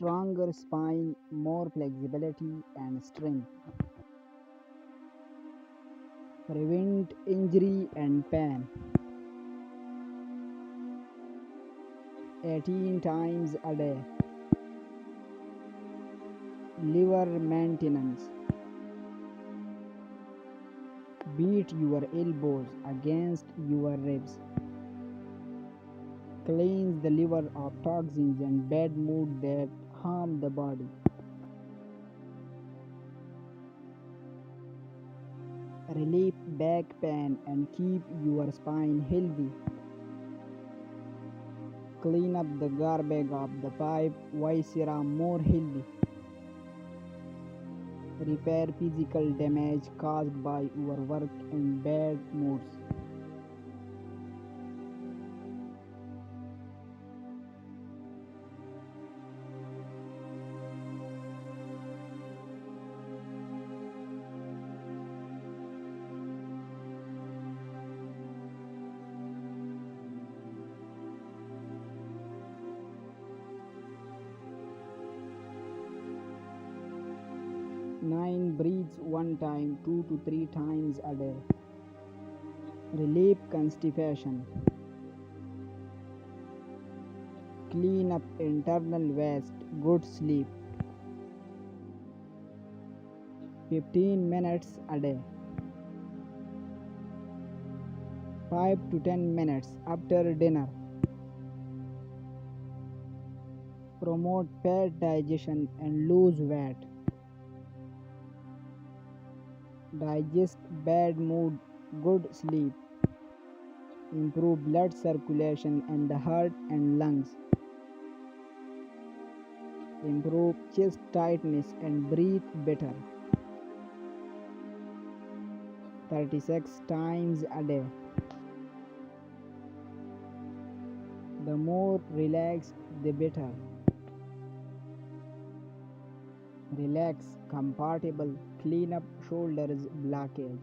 stronger spine, more flexibility and strength. Prevent injury and pain. 18 times a day. Liver maintenance. Beat your elbows against your ribs. Cleanse the liver of toxins and bad mood that harm the body. Relieve back pain and keep your spine healthy. Clean up the garbage of the pipe, viscera more healthy. Repair physical damage caused by your work and bad moods. Nine breathes one time, 2 to 3 times a day. Relieve constipation. Clean up internal waste, good sleep. 15 minutes a day. 5 to 10 minutes after dinner. Promote fat digestion and lose weight. Digest bad mood, good sleep. Improve blood circulation in the heart and lungs. Improve chest tightness and breathe better. 36 times a day. The more relaxed, the better. Relax, comfortable, clean up shoulders blockage.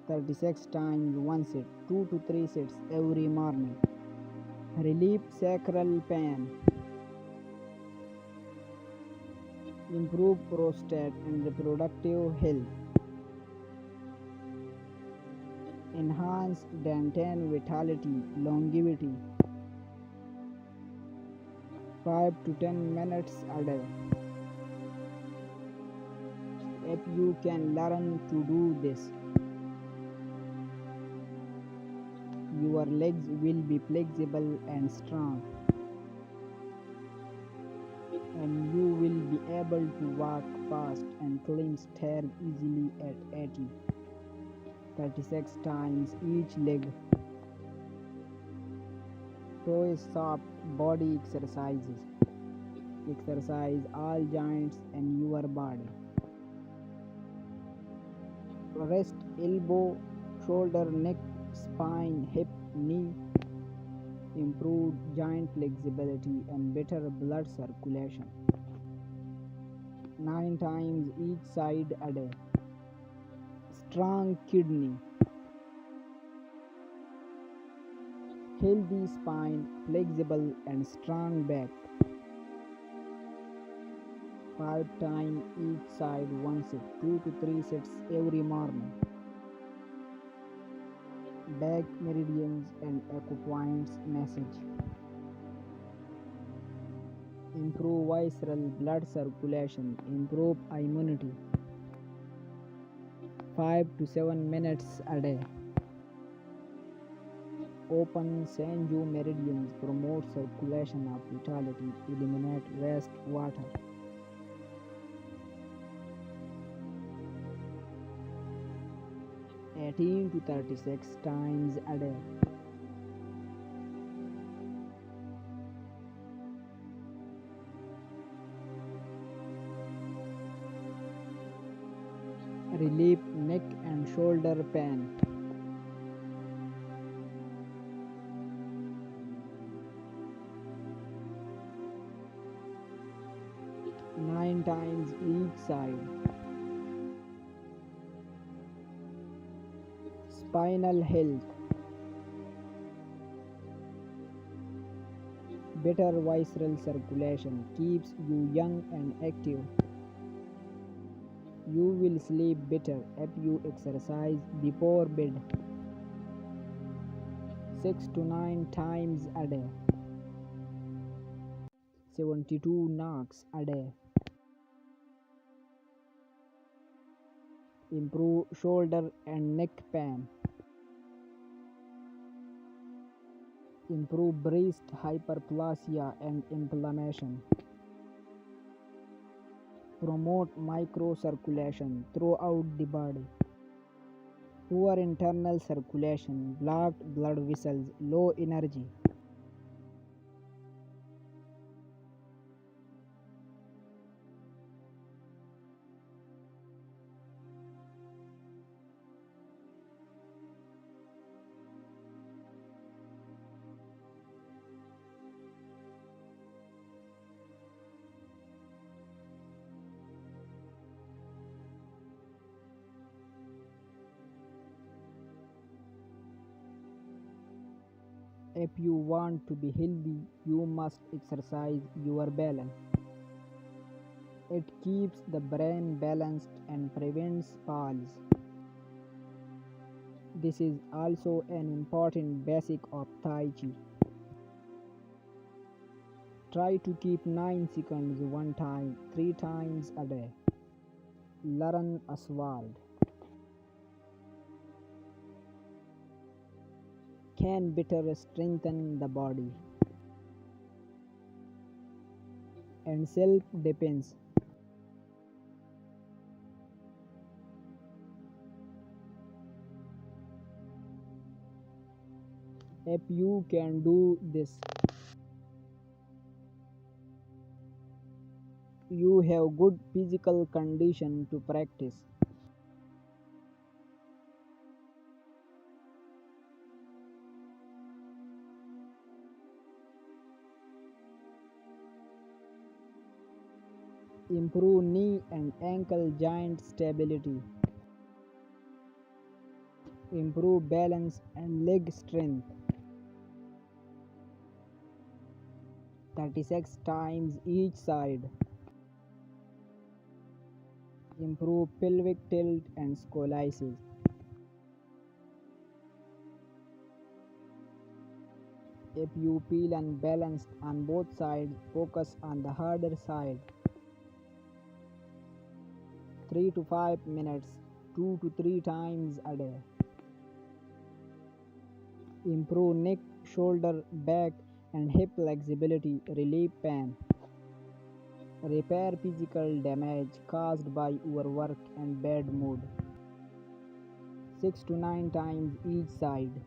36 times one set, 2 to 3 sets every morning. Relieve sacral pain. Improve prostate and reproductive health. Enhance Dantian vitality, longevity. 5 to 10 minutes a day. If you can learn to do this, your legs will be flexible and strong, and you will be able to walk fast and climb stairs easily at 80. 36 times each leg. Toe soft body exercises. Exercise all joints in your body. Rest elbow, shoulder, neck, spine, hip, knee. Improved joint flexibility and better blood circulation. 9 times each side a day. Strong kidney. Healthy spine, flexible and strong back. 5 times each side one set, 2 to 3 sets every morning. Back meridians and acupoints massage. Improve visceral blood circulation, improve immunity. 5 to 7 minutes a day. Open Sanju meridians, promote circulation of vitality, eliminate waste water. 18 to 36 times a day. Relieve neck and shoulder pain. Nine times each side. Spinal health. Better visceral circulation keeps you young and active. You will sleep better if you exercise before bed 6 to 9 times a day. 72 knocks a day. Improve shoulder and neck pain. Improve breast hyperplasia and inflammation. Promote microcirculation throughout the body. Poor internal circulation, blocked blood vessels, low energy. If you want to be healthy, you must exercise your balance. It keeps the brain balanced and prevents falls. This is also an important basic of Tai Chi. Try to keep 9 seconds one time 3 times a day. Learn a sword. Can better strengthen the body. And self-defense. If you can do this, you have good physical condition to practice. Improve knee and ankle joint stability. Improve balance and leg strength. 36 times each side. Improve pelvic tilt and scoliosis. If you feel unbalanced on both sides, focus on the harder side. 3 to 5 minutes, 2 to 3 times a day. Improve neck, shoulder, back, and hip flexibility, relieve pain. Repair physical damage caused by overwork and bad mood. 6 to 9 times each side.